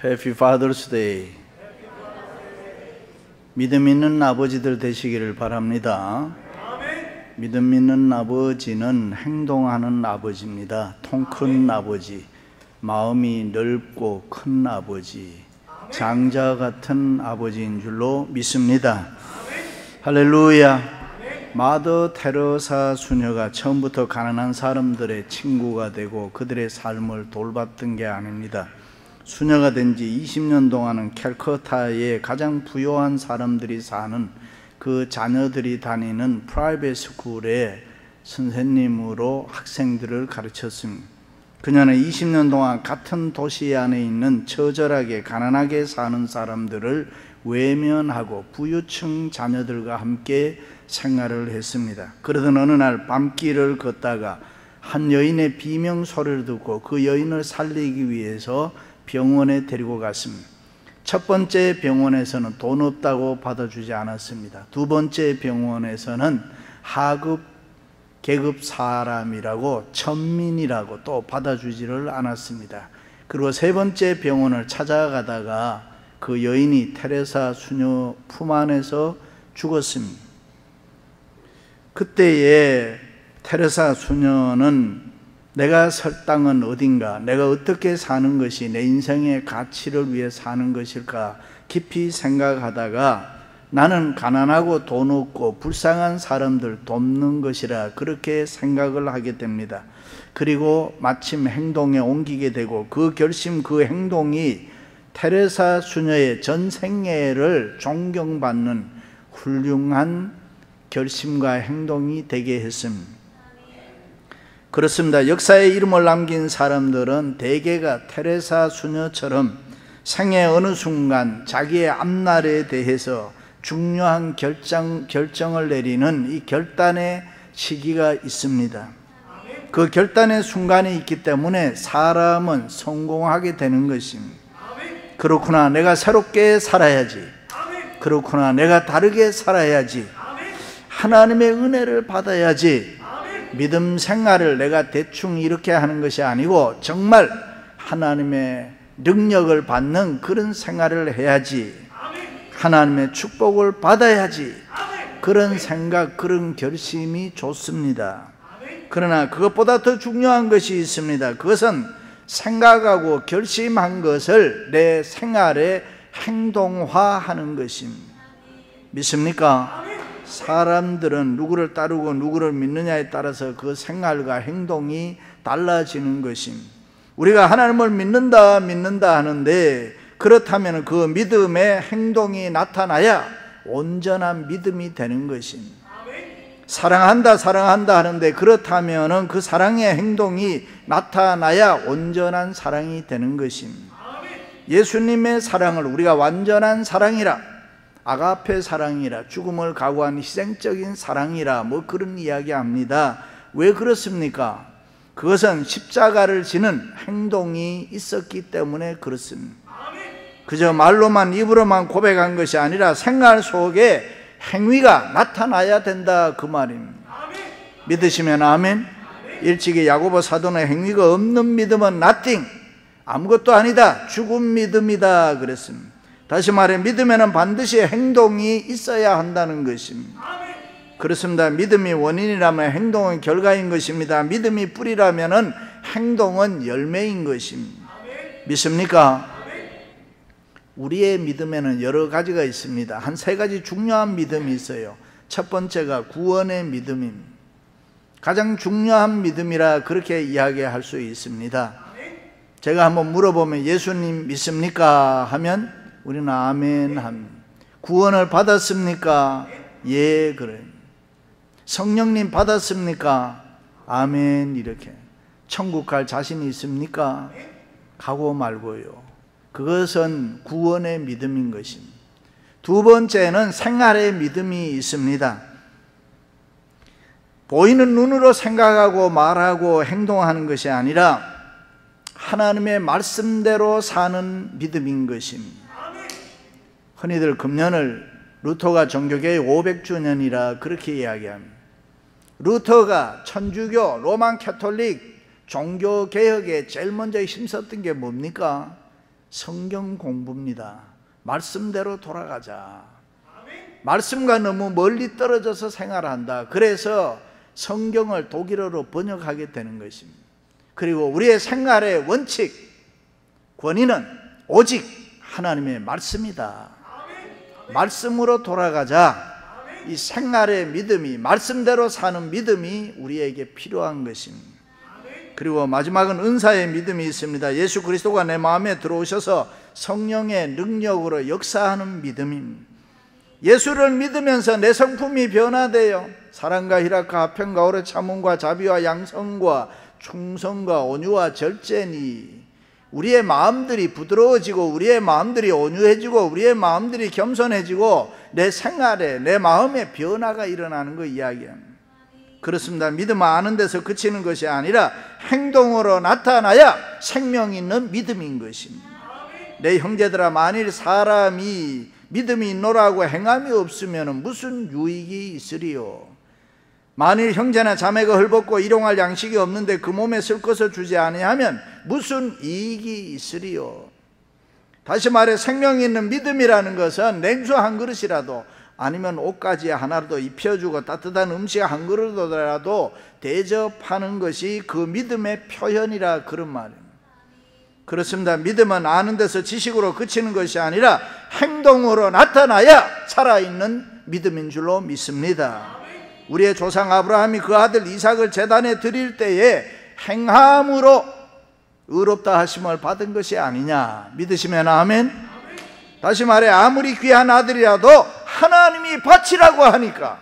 Happy Father's Day. 믿음 있는 아버지들 되시기를 바랍니다. 믿음 있는 아버지는 행동하는 아버지입니다. 통 큰 아버지, 마음이 넓고 큰 아버지, 장자 같은 아버지인 줄로 믿습니다. 할렐루야. 마더 테레사 수녀가 처음부터 가난한 사람들의 친구가 되고 그들의 삶을 돌봤던 게 아닙니다. 수녀가 된 지 20년 동안은 캘커타의 가장 부유한 사람들이 사는 그 자녀들이 다니는 프라이빗 스쿨의 선생님으로 학생들을 가르쳤습니다. 그녀는 20년 동안 같은 도시 안에 있는 처절하게 가난하게 사는 사람들을 외면하고 부유층 자녀들과 함께 생활을 했습니다. 그러던 어느 날 밤길을 걷다가 한 여인의 비명 소리를 듣고 그 여인을 살리기 위해서 병원에 데리고 갔습니다. 첫 번째 병원에서는 돈 없다고 받아주지 않았습니다. 두 번째 병원에서는 하급 계급 사람이라고 천민이라고 또 받아주지를 않았습니다. 그리고 세 번째 병원을 찾아가다가 그 여인이 테레사 수녀 품 안에서 죽었습니다. 그때에 테레사 수녀는 내가 설 땅은 어딘가, 내가 어떻게 사는 것이 내 인생의 가치를 위해 사는 것일까 깊이 생각하다가 나는 가난하고 돈 없고 불쌍한 사람들 돕는 것이라 그렇게 생각을 하게 됩니다. 그리고 마침 행동에 옮기게 되고 그 결심, 그 행동이 테레사 수녀의 전 생애를 존경받는 훌륭한 결심과 행동이 되게 했습니다. 그렇습니다. 역사에 이름을 남긴 사람들은 대개가 테레사 수녀처럼 생애 어느 순간 자기의 앞날에 대해서 중요한 결정을 내리는 이 결단의 시기가 있습니다. 그 결단의 순간이 있기 때문에 사람은 성공하게 되는 것입니다. 그렇구나, 내가 새롭게 살아야지. 그렇구나, 내가 다르게 살아야지. 하나님의 은혜를 받아야지. 믿음 생활을 내가 대충 이렇게 하는 것이 아니고 정말 하나님의 능력을 받는 그런 생활을 해야지. 하나님의 축복을 받아야지. 그런 생각, 그런 결심이 좋습니다. 그러나 그것보다 더 중요한 것이 있습니다. 그것은 생각하고 결심한 것을 내 생활에 행동화하는 것입니다. 믿습니까? 사람들은 누구를 따르고 누구를 믿느냐에 따라서 그 생활과 행동이 달라지는 것입니다. 우리가 하나님을 믿는다 하는데 그렇다면 그 믿음의 행동이 나타나야 온전한 믿음이 되는 것입니다. 사랑한다 하는데 그렇다면 그 사랑의 행동이 나타나야 온전한 사랑이 되는 것입니다. 예수님의 사랑을 우리가 완전한 사랑이라, 아가페 사랑이라, 죽음을 각오한 희생적인 사랑이라 뭐 그런 이야기 합니다. 왜 그렇습니까? 그것은 십자가를 지는 행동이 있었기 때문에 그렇습니다. 그저 말로만, 입으로만 고백한 것이 아니라 생활 속에 행위가 나타나야 된다 그 말입니다. 믿으시면 아멘. 일찍이 야고보 사도는 행위가 없는 믿음은 nothing, 아무것도 아니다, 죽은 믿음이다 그랬습니다. 다시 말해 믿음에는 반드시 행동이 있어야 한다는 것입니다. 그렇습니다. 믿음이 원인이라면 행동은 결과인 것입니다. 믿음이 뿌리라면 행동은 열매인 것입니다. 믿습니까? 우리의 믿음에는 여러 가지가 있습니다. 한 세 가지 중요한 믿음이 있어요. 첫 번째가 구원의 믿음입니다. 가장 중요한 믿음이라 그렇게 이야기할 수 있습니다. 제가 한번 물어보면 예수님 믿습니까? 하면 우리는 아멘 합니다. 구원을 받았습니까? 예, 그래요. 성령님 받았습니까? 아멘. 이렇게. 천국 갈 자신이 있습니까? 가고 말고요. 그것은 구원의 믿음인 것입니다. 두 번째는 생활의 믿음이 있습니다. 보이는 눈으로 생각하고 말하고 행동하는 것이 아니라 하나님의 말씀대로 사는 믿음인 것입니다. 흔히들 금년을 루터가 종교개혁 500주년이라 그렇게 이야기합니다. 루터가 천주교, 로만 캐톨릭 종교개혁에 제일 먼저 힘썼던 게 뭡니까? 성경 공부입니다. 말씀대로 돌아가자. 말씀과 너무 멀리 떨어져서 생활한다. 그래서 성경을 독일어로 번역하게 되는 것입니다. 그리고 우리의 생활의 원칙, 권위는 오직 하나님의 말씀이다. 말씀으로 돌아가자. 이 생활의 믿음이, 말씀대로 사는 믿음이 우리에게 필요한 것입니다. 그리고 마지막은 은사의 믿음이 있습니다. 예수 그리스도가 내 마음에 들어오셔서 성령의 능력으로 역사하는 믿음입니다. 예수를 믿으면서 내 성품이 변화되어 사랑과 희락과 화평과 오래 참음과 자비와 양성과 충성과 온유와 절제니, 우리의 마음들이 부드러워지고 우리의 마음들이 온유해지고 우리의 마음들이 겸손해지고 내 생활에, 내 마음에 변화가 일어나는 거 이야기합니다. 그렇습니다. 믿음 아는 데서 그치는 것이 아니라 행동으로 나타나야 생명 있는 믿음인 것입니다. 내 형제들아, 만일 사람이 믿음이 있노라고 행함이 없으면 무슨 유익이 있으리요? 만일 형제나 자매가 헐벗고 일용할 양식이 없는데 그 몸에 쓸 것을 주지 아니하면 무슨 이익이 있으리요? 다시 말해 생명 있는 믿음이라는 것은 냉수 한 그릇이라도, 아니면 옷가지 하나라도 입혀주고 따뜻한 음식 한 그릇이라도 대접하는 것이 그 믿음의 표현이라, 그런 말입니다. 그렇습니다. 믿음은 아는 데서 지식으로 그치는 것이 아니라 행동으로 나타나야 살아있는 믿음인 줄로 믿습니다. 우리의 조상 아브라함이 그 아들 이삭을 제단에 드릴 때에 행함으로 의롭다 하심을 받은 것이 아니냐. 믿으시면 아멘. 다시 말해 아무리 귀한 아들이라도 하나님이 바치라고 하니까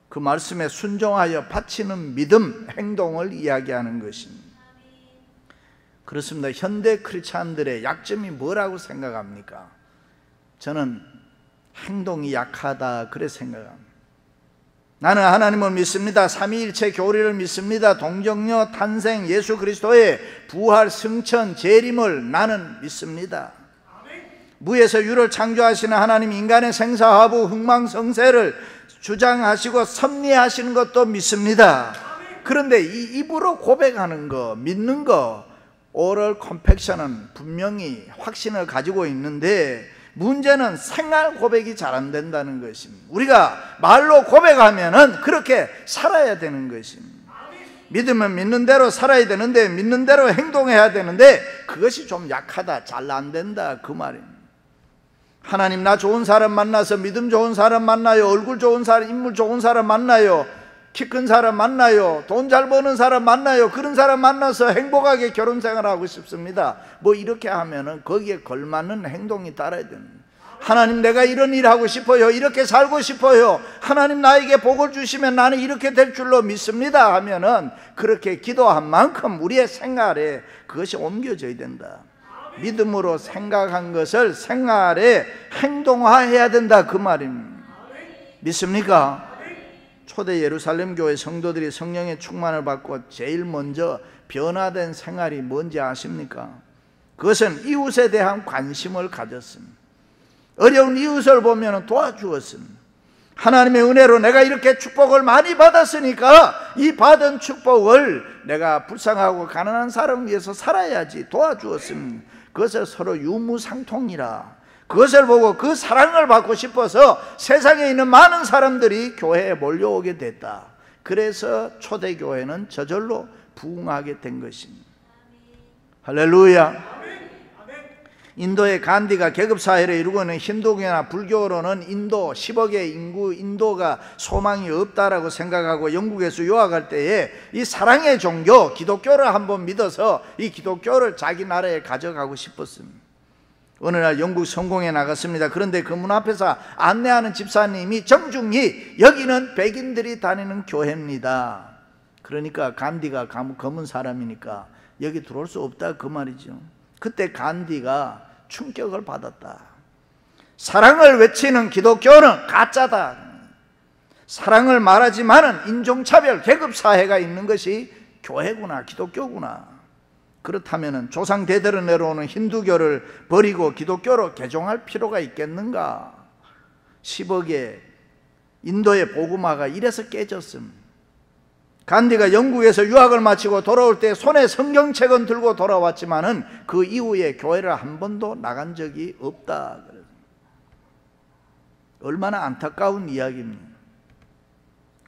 그 말씀에 순종하여 바치는 믿음, 행동을 이야기하는 것입니다. 그렇습니다. 현대 크리스찬들의 약점이 뭐라고 생각합니까? 저는 행동이 약하다, 그래 생각합니다. 나는 하나님을 믿습니다. 삼위일체 교리를 믿습니다. 동정녀 탄생, 예수 그리스도의 부활, 승천, 재림을 나는 믿습니다. 무에서 유를 창조하시는 하나님, 인간의 생사화부, 흥망성쇠를 주장하시고 섭리하시는 것도 믿습니다. 그런데 이 입으로 고백하는 거, 믿는 거, 오럴 컴팩션은 분명히 확신을 가지고 있는데 문제는 생활 고백이 잘 안 된다는 것입니다. 우리가 말로 고백하면은 그렇게 살아야 되는 것입니다. 믿으면 믿는 대로 살아야 되는데, 믿는 대로 행동해야 되는데 그것이 좀 약하다, 잘 안 된다, 그 말입니다. 하나님, 나 좋은 사람 만나서, 믿음 좋은 사람 만나요, 얼굴 좋은 사람, 인물 좋은 사람 만나요, 키 큰 사람 만나요, 돈 잘 버는 사람 만나요, 그런 사람 만나서 행복하게 결혼생활하고 싶습니다. 뭐 이렇게 하면은 거기에 걸맞는 행동이 따라야 됩니다. 하나님, 내가 이런 일 하고 싶어요, 이렇게 살고 싶어요, 하나님 나에게 복을 주시면 나는 이렇게 될 줄로 믿습니다 하면은 그렇게 기도한 만큼 우리의 생활에 그것이 옮겨져야 된다. 믿음으로 생각한 것을 생활에 행동화해야 된다, 그 말입니다. 믿습니까? 초대 예루살렘 교회 성도들이 성령의 충만을 받고 제일 먼저 변화된 생활이 뭔지 아십니까? 그것은 이웃에 대한 관심을 가졌습니다. 어려운 이웃을 보면 도와주었습니다. 하나님의 은혜로 내가 이렇게 축복을 많이 받았으니까 이 받은 축복을 내가 불쌍하고 가난한 사람을 위해서 살아야지 도와주었습니다. 그것을 서로 유무상통이라, 그것을 보고 그 사랑을 받고 싶어서 세상에 있는 많은 사람들이 교회에 몰려오게 됐다. 그래서 초대교회는 저절로 부흥하게 된 것입니다. 할렐루야. 인도의 간디가 계급사회를 이루고 있는 힌두교나 불교로는 인도 10억의 인구, 인도가 소망이 없다라고 생각하고 영국에서 유학할 때에 이 사랑의 종교 기독교를 한번 믿어서 이 기독교를 자기 나라에 가져가고 싶었습니다. 어느 날 영국 성공에 나갔습니다. 그런데 그 문 앞에서 안내하는 집사님이 정중히 여기는 백인들이 다니는 교회입니다. 그러니까 간디가 검은 사람이니까 여기 들어올 수 없다, 그 말이죠. 그때 간디가 충격을 받았다. 사랑을 외치는 기독교는 가짜다. 사랑을 말하지만은 인종차별, 계급사회가 있는 것이 교회구나, 기독교구나. 그렇다면 조상 대대로 내려오는 힌두교를 버리고 기독교로 개종할 필요가 있겠는가? 10억의 인도의 복음화가 이래서 깨졌습니다. 간디가 영국에서 유학을 마치고 돌아올 때 손에 성경책은 들고 돌아왔지만은 그 이후에 교회를 한 번도 나간 적이 없다. 얼마나 안타까운 이야기입니다.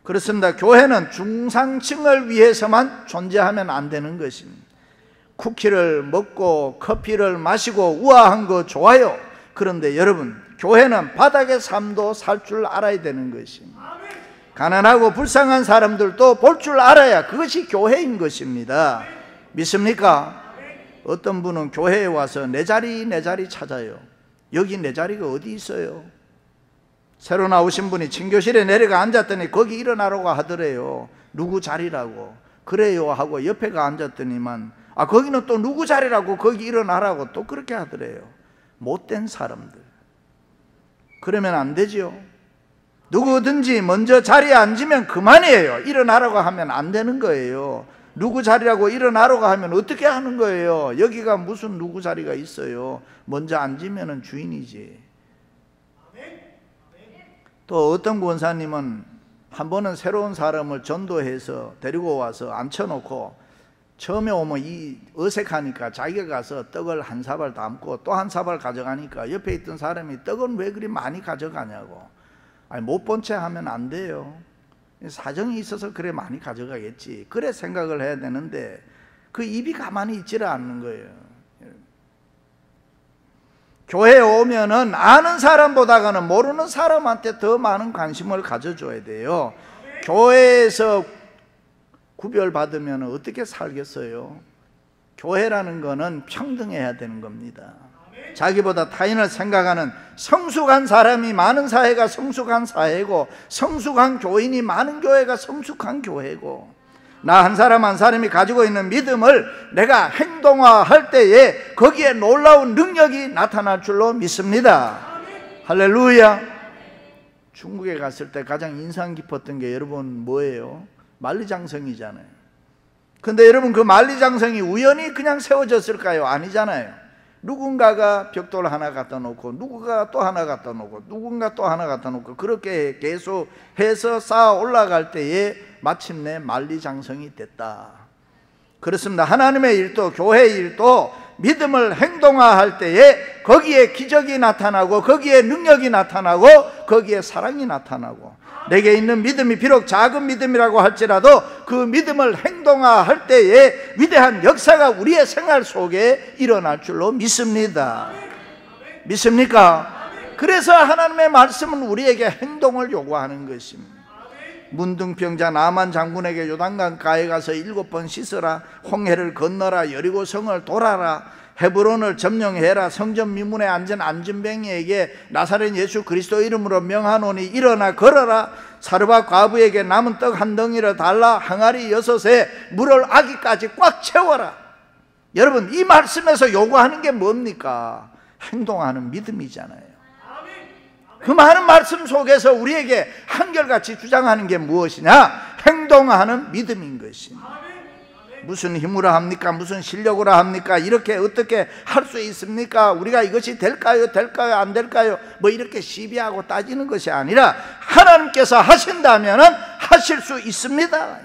그렇습니다. 교회는 중상층을 위해서만 존재하면 안 되는 것입니다. 쿠키를 먹고 커피를 마시고 우아한 거 좋아요. 그런데 여러분, 교회는 바닥의 삶도 살 줄 알아야 되는 것입니다. 가난하고 불쌍한 사람들도 볼 줄 알아야 그것이 교회인 것입니다. 믿습니까? 어떤 분은 교회에 와서 내 자리 찾아요. 여기 내 자리가 어디 있어요? 새로 나오신 분이 친교실에 내려가 앉았더니 거기 일어나라고 하더래요. 누구 자리라고. 그래요 하고 옆에가 앉았더니만 거기는 또 누구 자리라고 거기 일어나라고 또 그렇게 하더래요. 못된 사람들. 그러면 안 되죠. 누구든지 먼저 자리에 앉으면 그만이에요. 일어나라고 하면 안 되는 거예요. 누구 자리라고 일어나라고 하면 어떻게 하는 거예요? 여기가 무슨 누구 자리가 있어요? 먼저 앉으면 주인이지. 또 어떤 권사님은 한 번은 새로운 사람을 전도해서 데리고 와서 앉혀놓고 처음에 오면 어색하니까 자기가 가서 떡을 한 사발 담고 또 한 사발 가져가니까 옆에 있던 사람이 떡은 왜 그리 많이 가져가냐고. 못 본 채 하면 안 돼요. 사정이 있어서 그래 많이 가져가겠지. 그래 생각을 해야 되는데 그 입이 가만히 있지를 않는 거예요. 교회에 오면은 아는 사람보다는 모르는 사람한테 더 많은 관심을 가져줘야 돼요. 교회에서 구별받으면 어떻게 살겠어요? 교회라는 거는 평등해야 되는 겁니다. 자기보다 타인을 생각하는 성숙한 사람이 많은 사회가 성숙한 사회고, 성숙한 교인이 많은 교회가 성숙한 교회고, 나 한 사람 한 사람이 가지고 있는 믿음을 내가 행동화할 때에 거기에 놀라운 능력이 나타날 줄로 믿습니다. 할렐루야. 중국에 갔을 때 가장 인상 깊었던 게 여러분 뭐예요? 만리장성이잖아요. 근데 여러분 그 만리장성이 우연히 그냥 세워졌을까요? 아니잖아요. 누군가가 벽돌 하나 갖다 놓고 누군가 또 하나 갖다 놓고 누군가 또 하나 갖다 놓고 그렇게 계속 해서 쌓아 올라갈 때에 마침내 만리장성이 됐다. 그렇습니다. 하나님의 일도 교회의 일도 믿음을 행동화할 때에 거기에 기적이 나타나고 거기에 능력이 나타나고 거기에 사랑이 나타나고, 내게 있는 믿음이 비록 작은 믿음이라고 할지라도 그 믿음을 행동화할 때에 위대한 역사가 우리의 생활 속에 일어날 줄로 믿습니다. 믿습니까? 그래서 하나님의 말씀은 우리에게 행동을 요구하는 것입니다. 문둥병자 나만 장군에게 요단강 가에 가서 7번 씻으라, 홍해를 건너라, 여리고 성을 돌아라, 헤브론을 점령해라, 성전 미문에 앉은 안진뱅이에게 나사렛 예수 그리스도 이름으로 명하노니 일어나 걸어라, 사르밧 과부에게 남은 떡 한 덩이를 달라, 항아리 6에 물을 아기까지 꽉 채워라. 여러분, 이 말씀에서 요구하는 게 뭡니까? 행동하는 믿음이잖아요. 그 많은 말씀 속에서 우리에게 한결같이 주장하는 게 무엇이냐? 행동하는 믿음인 것입니다. 무슨 힘으로 합니까? 무슨 실력으로 합니까? 이렇게 어떻게 할 수 있습니까? 우리가 이것이 될까요? 안 될까요? 뭐 이렇게 시비하고 따지는 것이 아니라 하나님께서 하신다면 하실 수 있습니다.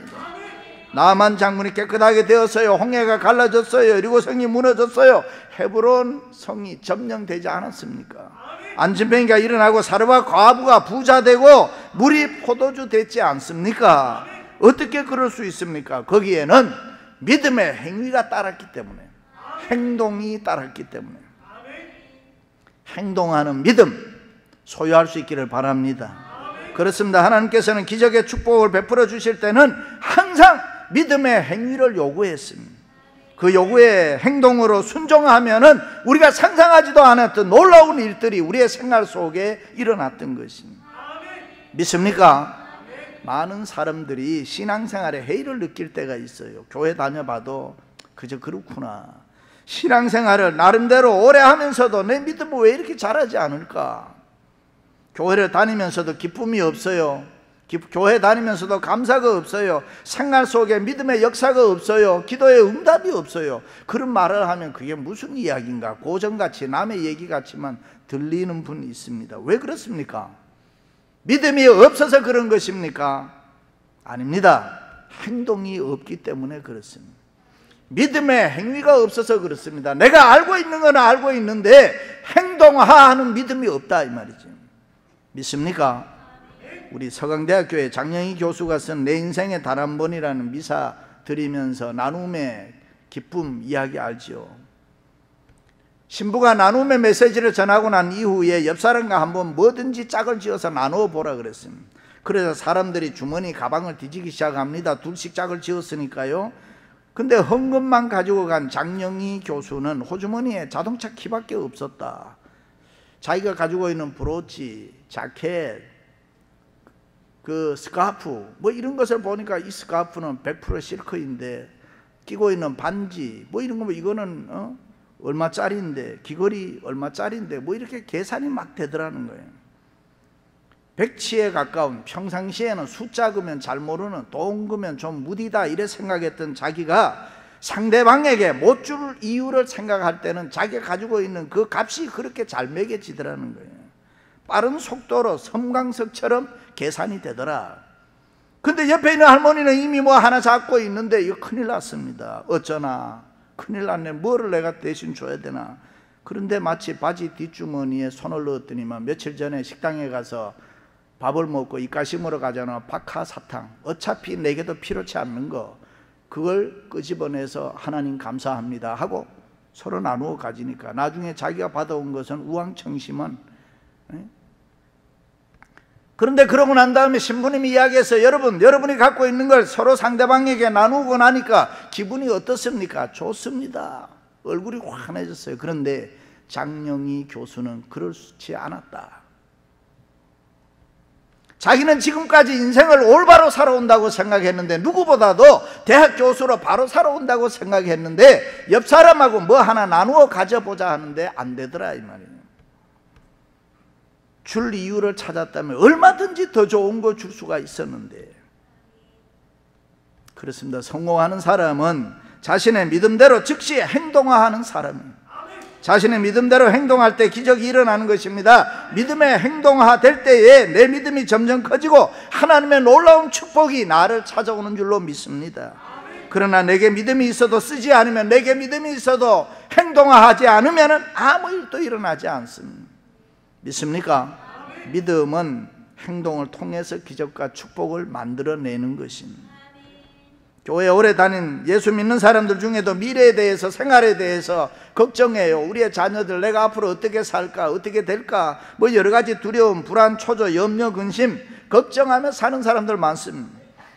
나만 장군이 깨끗하게 되었어요. 홍해가 갈라졌어요. 여리고 성이 무너졌어요. 헤브론 성이 점령되지 않았습니까? 안진뱅이가 일어나고 사르밧 과부가 부자 되고 물이 포도주 됐지 않습니까? 어떻게 그럴 수 있습니까? 거기에는 믿음의 행위가 따랐기 때문에, 행동이 따랐기 때문에, 행동하는 믿음 소유할 수 있기를 바랍니다. 그렇습니다. 하나님께서는 기적의 축복을 베풀어 주실 때는 항상 믿음의 행위를 요구했습니다. 그 요구의 행동으로 순종하면은 우리가 상상하지도 않았던 놀라운 일들이 우리의 생활 속에 일어났던 것입니다. 믿습니까? 많은 사람들이 신앙생활에 해이를 느낄 때가 있어요. 교회 다녀봐도 그저 그렇구나. 신앙생활을 나름대로 오래 하면서도 내 믿음을 왜 이렇게 잘하지 않을까? 교회를 다니면서도 기쁨이 없어요. 교회 다니면서도 감사가 없어요. 생활 속에 믿음의 역사가 없어요. 기도의 응답이 없어요. 그런 말을 하면 그게 무슨 이야기인가? 고전같이 남의 얘기 같지만 들리는 분이 있습니다. 왜 그렇습니까? 믿음이 없어서 그런 것입니까? 아닙니다. 행동이 없기 때문에 그렇습니다. 믿음의 행위가 없어서 그렇습니다. 내가 알고 있는 건 알고 있는데 행동하는 믿음이 없다 이 말이죠. 믿습니까? 우리 서강대학교에 장영희 교수가 쓴 내 인생의 단 한 번이라는 미사 드리면서 나눔의 기쁨 이야기 알지요. 신부가 나눔의 메시지를 전하고 난 이후에 옆 사람과 한번 뭐든지 짝을 지어서 나누어 보라 그랬습니다. 그래서 사람들이 주머니 가방을 뒤지기 시작합니다. 둘씩 짝을 지었으니까요. 근데 헌금만 가지고 간 장영희 교수는 호주머니에 자동차 키밖에 없었다. 자기가 가지고 있는 브로치, 자켓, 그 스카프 뭐 이런 것을 보니까 이 스카프는 100% 실크인데 끼고 있는 반지 뭐 이런 거 이거는 얼마짜리인데 귀걸이 얼마짜리인데 뭐 이렇게 계산이 막 되더라는 거예요. 백치에 가까운, 평상시에는 숫자 그면 잘 모르는, 돈 그면 좀 무디다 이래 생각했던 자기가 상대방에게 못 줄 이유를 생각할 때는 자기가 가지고 있는 그 값이 그렇게 잘 매겨지더라는 거예요. 빠른 속도로 섬광석처럼 계산이 되더라. 근데 옆에 있는 할머니는 이미 뭐 하나 잡고 있는데 이거 큰일 났습니다. 어쩌나 큰일 났네. 뭐를 내가 대신 줘야 되나. 그런데 마치 바지 뒷주머니에 손을 넣었더니만 며칠 전에 식당에 가서 밥을 먹고 입가심으로 가잖아. 박하사탕 어차피 내게도 필요치 않는 거 그걸 끄집어내서 하나님 감사합니다 하고 서로 나누어 가지니까 나중에 자기가 받아온 것은 우왕청심은. 그런데 그러고 난 다음에 신부님이 이야기해서 여러분이 갖고 있는 걸 서로 상대방에게 나누고 나니까 기분이 어떻습니까? 좋습니다. 얼굴이 환해졌어요. 그런데 장영희 교수는 그렇지 않았다. 자기는 지금까지 인생을 올바로 살아온다고 생각했는데, 누구보다도 대학 교수로 바로 살아온다고 생각했는데 옆 사람하고 뭐 하나 나누어 가져보자 하는데 안 되더라 이 말이에요. 줄 이유를 찾았다면 얼마든지 더 좋은 거 줄 수가 있었는데. 그렇습니다. 성공하는 사람은 자신의 믿음대로 즉시 행동하는 사람입니다. 자신의 믿음대로 행동할 때 기적이 일어나는 것입니다. 믿음의 행동화 될 때에 내 믿음이 점점 커지고 하나님의 놀라운 축복이 나를 찾아오는 줄로 믿습니다. 그러나 내게 믿음이 있어도 쓰지 않으면, 내게 믿음이 있어도 행동하지 않으면 아무 일도 일어나지 않습니다. 믿습니까? 믿음은 행동을 통해서 기적과 축복을 만들어내는 것입니다. 교회 오래 다닌 예수 믿는 사람들 중에도 미래에 대해서, 생활에 대해서 걱정해요. 우리의 자녀들 내가 앞으로 어떻게 살까, 어떻게 될까, 뭐 여러 가지 두려움, 불안, 초조, 염려, 근심 걱정하며 사는 사람들 많습니다.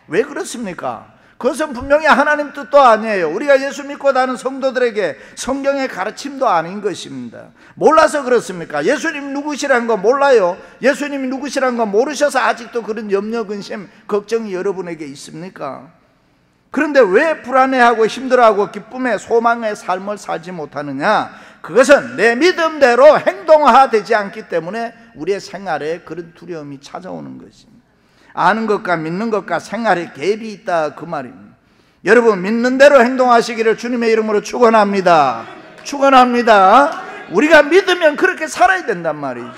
왜 그렇습니까? 그것은 분명히 하나님 뜻도 아니에요. 우리가 예수 믿고 다는 성도들에게 성경의 가르침도 아닌 것입니다. 몰라서 그렇습니까? 예수님 누구시라는 거 몰라요? 예수님이 누구시라는 거 모르셔서 아직도 그런 염려, 근심, 걱정이 여러분에게 있습니까? 그런데 왜 불안해하고 힘들어하고 기쁨의 소망의 삶을 살지 못하느냐? 그것은 내 믿음대로 행동화되지 않기 때문에 우리의 생활에 그런 두려움이 찾아오는 것입니다. 아는 것과 믿는 것과 생활에 갭이 있다 그 말입니다. 여러분, 믿는 대로 행동하시기를 주님의 이름으로 축원합니다. 축원합니다. 우리가 믿으면 그렇게 살아야 된단 말이죠.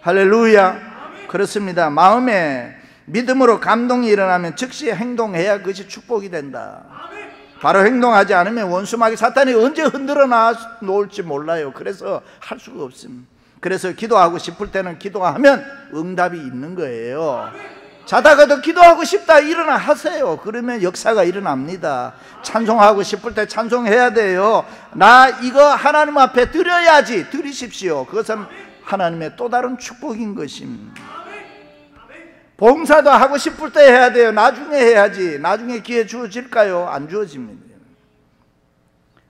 할렐루야. 그렇습니다. 마음에 믿음으로 감동이 일어나면 즉시 행동해야 그것이 축복이 된다. 바로 행동하지 않으면 원수마귀 사탄이 언제 흔들어 놓을지 몰라요. 그래서 할 수가 없습니다. 그래서 기도하고 싶을 때는 기도하면 응답이 있는 거예요. 자다가도 기도하고 싶다 일어나 하세요. 그러면 역사가 일어납니다. 찬송하고 싶을 때 찬송해야 돼요. 나 이거 하나님 앞에 드려야지. 드리십시오. 그것은 하나님의 또 다른 축복인 것입니다. 봉사도 하고 싶을 때 해야 돼요. 나중에 해야지. 나중에 기회 주어질까요? 안 주어집니다.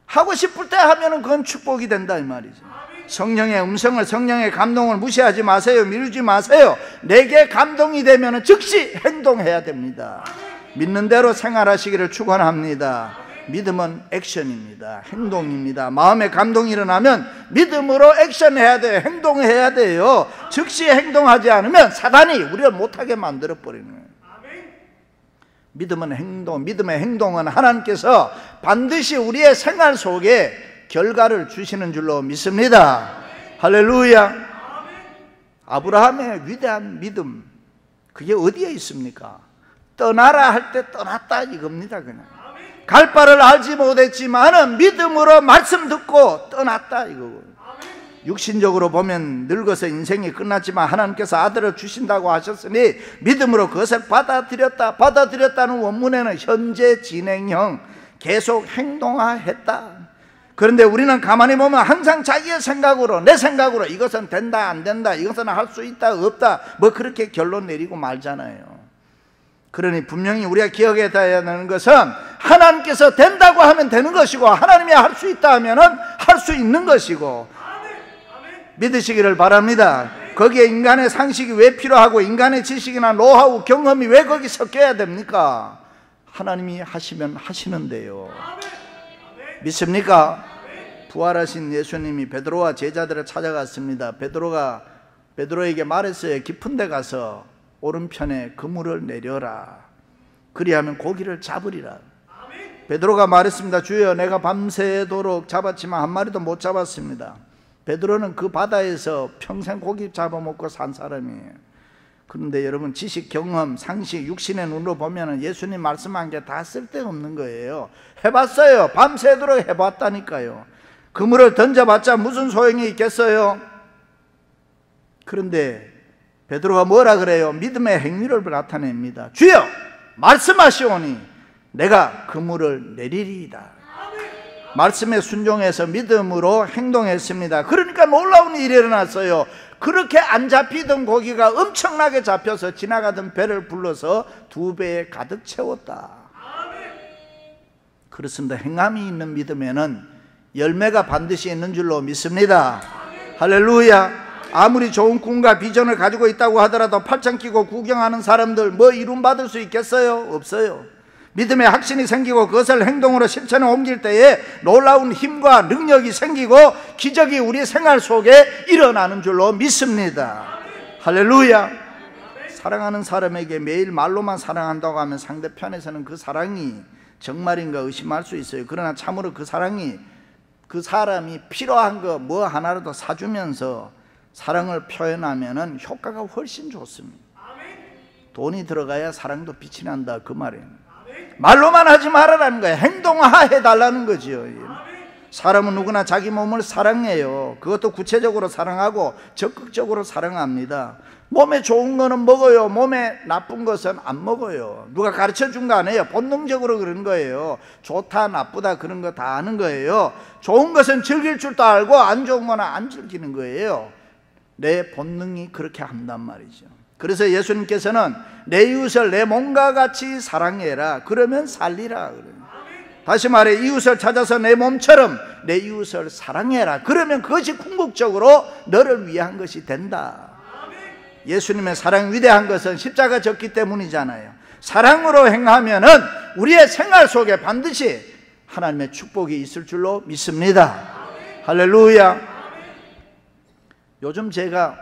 하고 싶을 때 하면은 그건 축복이 된다 이 말이죠. 성령의 음성을, 성령의 감동을 무시하지 마세요. 미루지 마세요. 내게 감동이 되면은 즉시 행동해야 됩니다. 믿는 대로 생활하시기를 축원합니다. 믿음은 액션입니다. 행동입니다. 마음에 감동이 일어나면 믿음으로 액션해야 돼요. 행동해야 돼요. 즉시 행동하지 않으면 사단이 우리를 못하게 만들어 버리는 거예요. 믿음은 행동, 믿음의 행동은 하나님께서 반드시 우리의 생활 속에 결과를 주시는 줄로 믿습니다. 할렐루야. 아브라함의 위대한 믿음, 그게 어디에 있습니까? 떠나라 할 때 떠났다 이겁니다. 그냥 갈 바를 알지 못했지만은 믿음으로 말씀 듣고 떠났다 이거고. 육신적으로 보면 늙어서 인생이 끝났지만 하나님께서 아들을 주신다고 하셨으니 믿음으로 그것을 받아들였다. 받아들였다는 원문에는 현재 진행형, 계속 행동하했다. 그런데 우리는 가만히 보면 항상 자기의 생각으로, 내 생각으로 이것은 된다 안 된다, 이것은 할 수 있다 없다 뭐 그렇게 결론 내리고 말잖아요. 그러니 분명히 우리가 기억해야 되는 것은 하나님께서 된다고 하면 되는 것이고, 하나님이 할 수 있다 하면 할 수 있는 것이고, 믿으시기를 바랍니다. 거기에 인간의 상식이 왜 필요하고 인간의 지식이나 노하우, 경험이 왜 거기 섞여야 됩니까? 하나님이 하시면 하시는데요. 믿습니까? 부활하신 예수님이 베드로와 제자들을 찾아갔습니다. 베드로에게 말했어요. 깊은 데 가서 오른편에 그물을 내려라. 그리하면 고기를 잡으리라. 베드로가 말했습니다. 주여, 내가 밤새도록 잡았지만 한 마리도 못 잡았습니다. 베드로는 그 바다에서 평생 고기 잡아먹고 산 사람이에요. 그런데 여러분, 지식, 경험, 상식, 육신의 눈으로 보면 예수님 말씀한 게 다 쓸데없는 거예요. 해봤어요. 밤새도록 해봤다니까요. 그물을 던져봤자 무슨 소용이 있겠어요? 그런데 베드로가 뭐라 그래요? 믿음의 행위를 나타냅니다. 주여, 말씀하시오니 내가 그물을 내리리이다. 말씀에 순종해서 믿음으로 행동했습니다. 그러니까 놀라운 일이 일어났어요. 그렇게 안 잡히던 고기가 엄청나게 잡혀서 지나가던 배를 불러서 2배에 가득 채웠다. 그렇습니다. 행함이 있는 믿음에는 열매가 반드시 있는 줄로 믿습니다. 할렐루야. 아무리 좋은 꿈과 비전을 가지고 있다고 하더라도 팔짱 끼고 구경하는 사람들 뭐 이룬 받을 수 있겠어요? 없어요. 믿음의 확신이 생기고 그것을 행동으로 실천에 옮길 때에 놀라운 힘과 능력이 생기고 기적이 우리 생활 속에 일어나는 줄로 믿습니다. 할렐루야. 사랑하는 사람에게 매일 말로만 사랑한다고 하면 상대편에서는 그 사랑이 정말인가 의심할 수 있어요. 그러나 참으로 그 사람이 필요한 거 뭐 하나라도 사주면서 사랑을 표현하면 효과가 훨씬 좋습니다. 돈이 들어가야 사랑도 빛이 난다 그 말이에요. 말로만 하지 말아라는 거예요. 행동화해달라는 거죠. 사람은 누구나 자기 몸을 사랑해요. 그것도 구체적으로 사랑하고 적극적으로 사랑합니다. 몸에 좋은 거는 먹어요. 몸에 나쁜 것은 안 먹어요. 누가 가르쳐준 거 아니에요. 본능적으로 그런 거예요. 좋다 나쁘다 그런 거 다 아는 거예요. 좋은 것은 즐길 줄도 알고 안 좋은 거는 안 즐기는 거예요. 내 본능이 그렇게 한단 말이죠. 그래서 예수님께서는 내 이웃을 내 몸과 같이 사랑해라. 그러면 살리라. 다시 말해, 이웃을 찾아서 내 몸처럼 내 이웃을 사랑해라. 그러면 그것이 궁극적으로 너를 위한 것이 된다. 예수님의 사랑 위대한 것은 십자가 졌기 때문이잖아요. 사랑으로 행하면은 우리의 생활 속에 반드시 하나님의 축복이 있을 줄로 믿습니다. 할렐루야. 요즘 제가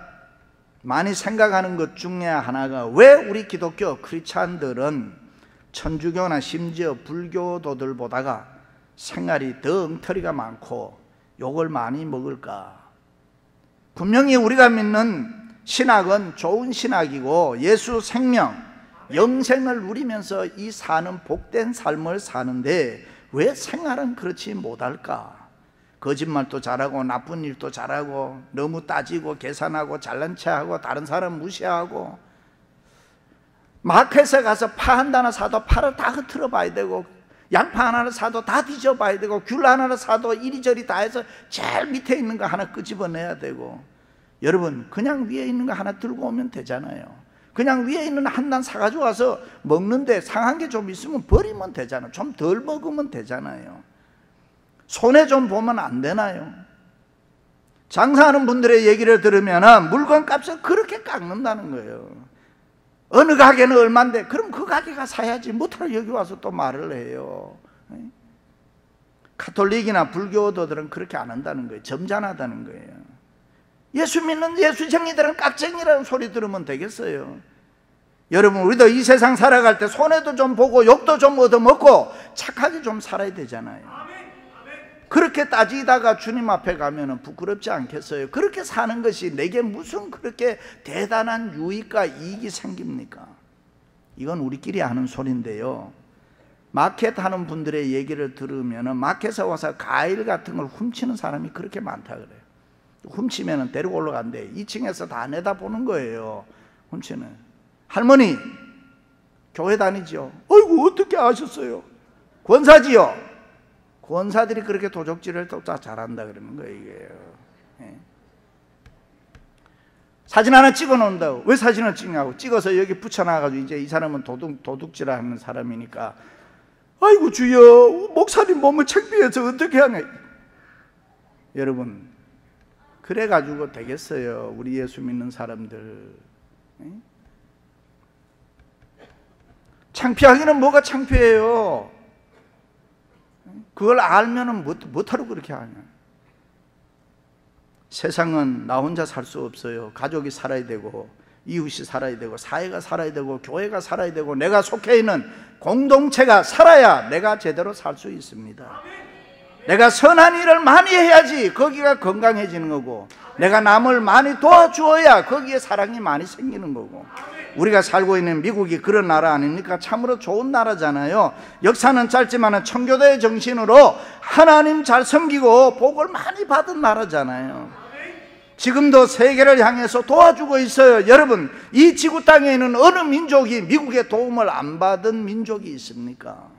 많이 생각하는 것 중에 하나가 왜 우리 기독교 크리스찬들은 천주교나 심지어 불교도들보다가 생활이 더 엉터리가 많고 욕을 많이 먹을까? 분명히 우리가 믿는 신학은 좋은 신학이고 예수 생명, 영생을 누리면서 이 사는 복된 삶을 사는데 왜 생활은 그렇지 못할까? 거짓말도 잘하고 나쁜 일도 잘하고 너무 따지고 계산하고 잘난 체하고 다른 사람 무시하고 마켓에 가서 파 한 단어 사도 파를 다 흐트러 봐야 되고 양파 하나를 사도 다 뒤져봐야 되고 귤 하나를 사도 이리저리 다 해서 제일 밑에 있는 거 하나 끄집어내야 되고. 여러분, 그냥 위에 있는 거 하나 들고 오면 되잖아요. 그냥 위에 있는 한 단 사가지고 와서 먹는데 상한 게 좀 있으면 버리면 되잖아요. 좀 덜 먹으면 되잖아요. 손해 좀 보면 안 되나요? 장사하는 분들의 얘기를 들으면 물건값을 그렇게 깎는다는 거예요. 어느 가게는 얼마인데 그럼 그 가게가 사야지 못하러 여기 와서 또 말을 해요. 가톨릭이나 불교도들은 그렇게 안 한다는 거예요. 점잖하다는 거예요. 예수 믿는 예수쟁이들은 깍쟁이라는 소리 들으면 되겠어요? 여러분, 우리도 이 세상 살아갈 때 손해도 좀 보고 욕도 좀 얻어먹고 착하게 좀 살아야 되잖아요. 그렇게 따지다가 주님 앞에 가면 부끄럽지 않겠어요? 그렇게 사는 것이 내게 무슨 그렇게 대단한 유익과 이익이 생깁니까? 이건 우리끼리 하는 소리인데요, 마켓 하는 분들의 얘기를 들으면 마켓에 와서 과일 같은 걸 훔치는 사람이 그렇게 많다 그래요. 훔치면 데리고 올라간대. 2층에서 다 내다보는 거예요. 훔치는. 할머니 교회 다니죠? 어이구 어떻게 아셨어요? 권사지요? 권사들이 그렇게 도적질을 또 잘한다 그러는 거예요. 이게 사진 하나 찍어 놓는다고. 왜 사진을 찍냐고. 찍어서 여기 붙여놔가지고 이제 이 사람은 도둑질 하는 사람이니까 아이고 주여 목사님 몸을 창피해서 어떻게 하냐. 여러분 그래가지고 되겠어요? 우리 예수 믿는 사람들. 창피하기는 뭐가 창피해요? 그걸 알면은 못하러 그렇게 하냐. 세상은 나 혼자 살 수 없어요. 가족이 살아야 되고 이웃이 살아야 되고 사회가 살아야 되고 교회가 살아야 되고 내가 속해 있는 공동체가 살아야 내가 제대로 살 수 있습니다. 내가 선한 일을 많이 해야지 거기가 건강해지는 거고, 내가 남을 많이 도와주어야 거기에 사랑이 많이 생기는 거고. 우리가 살고 있는 미국이 그런 나라 아닙니까? 참으로 좋은 나라잖아요. 역사는 짧지만 청교도의 정신으로 하나님 잘 섬기고 복을 많이 받은 나라잖아요. 지금도 세계를 향해서 도와주고 있어요. 여러분, 이 지구 땅에 있는 어느 민족이 미국의 도움을 안 받은 민족이 있습니까?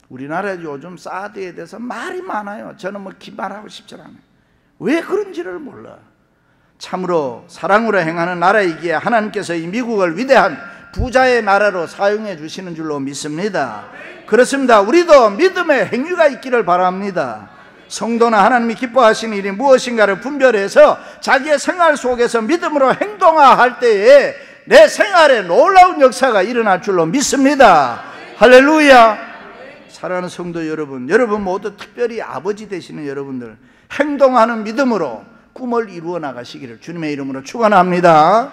우리나라 요즘 사드에 대해서 말이 많아요. 저는 뭐 기말하고 싶지 않아요. 왜 그런지를 몰라. 참으로 사랑으로 행하는 나라이기에 하나님께서 이 미국을 위대한 부자의 나라로 사용해 주시는 줄로 믿습니다. 그렇습니다. 우리도 믿음의 행위가 있기를 바랍니다. 성도나 하나님이 기뻐하시는 일이 무엇인가를 분별해서 자기의 생활 속에서 믿음으로 행동할 때에 내 생활에 놀라운 역사가 일어날 줄로 믿습니다. 할렐루야. 사랑하는 성도 여러분, 여러분 모두 특별히 아버지 되시는 여러분들 행동하는 믿음으로 꿈을 이루어 나가시기를 주님의 이름으로 축원합니다.